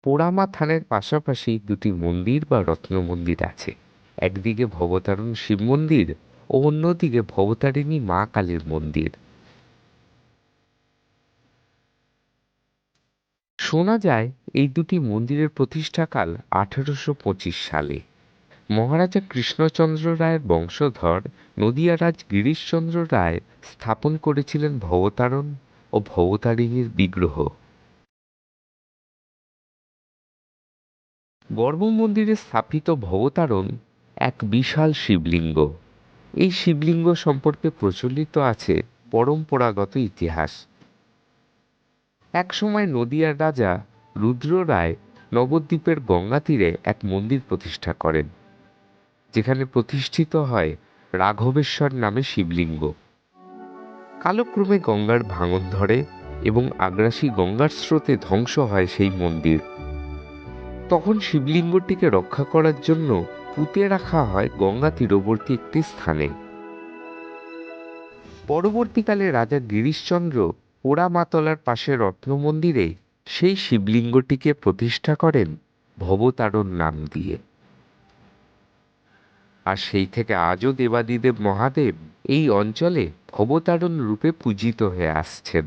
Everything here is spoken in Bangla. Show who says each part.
Speaker 1: পোড়ামা থানের পাশাপাশি দুটি মন্দির বা রত্ন মন্দির আছে। একদিকে ভবতারণ শিব মন্দির ও অন্যদিকে ভবতারিণী মা কালীর মন্দির। শোনা যায় এই দুটি মন্দিরের প্রতিষ্ঠাকাল 1825 সালে। মহারাজা কৃষ্ণচন্দ্র রায়ের বংশধর নদিয়ারাজ গিরিশচন্দ্র রায় স্থাপন করেছিলেন ভবতারণ ও ভবতারিণীর বিগ্রহ। গর্ভমন্দিরে স্থাপিত ভবতারণ এক বিশাল শিবলিঙ্গ। এই শিবলিঙ্গ সম্পর্কে প্রচলিত আছে পরম্পরাগত ইতিহাস। একসময় নদিয়ার রাজা রুদ্র রায় নবদ্বীপের গঙ্গা তীরে এক মন্দির প্রতিষ্ঠা করেন, যেখানে প্রতিষ্ঠিত হয় রাঘবেশ্বর নামে শিবলিঙ্গ। কালক্রমে গঙ্গার ভাঙন ধরে এবং আগ্রাসী গঙ্গার স্রোতে ধ্বংস হয় সেই মন্দির। তখন শিবলিঙ্গটিকে রক্ষা করার জন্য পুঁতে রাখা হয় গঙ্গা তীরবর্তী একটি স্থানে। পরবর্তীকালে রাজা গিরিশচন্দ্র পোড়ামাতলার পাশে রত্ন মন্দিরে সেই শিবলিঙ্গটিকে প্রতিষ্ঠা করেন ভবতারণ নাম দিয়ে। আর সেই থেকে আজও দেবাদিদেব মহাদেব এই অঞ্চলে ভবতারণ রূপে পূজিত হয়ে আসছেন।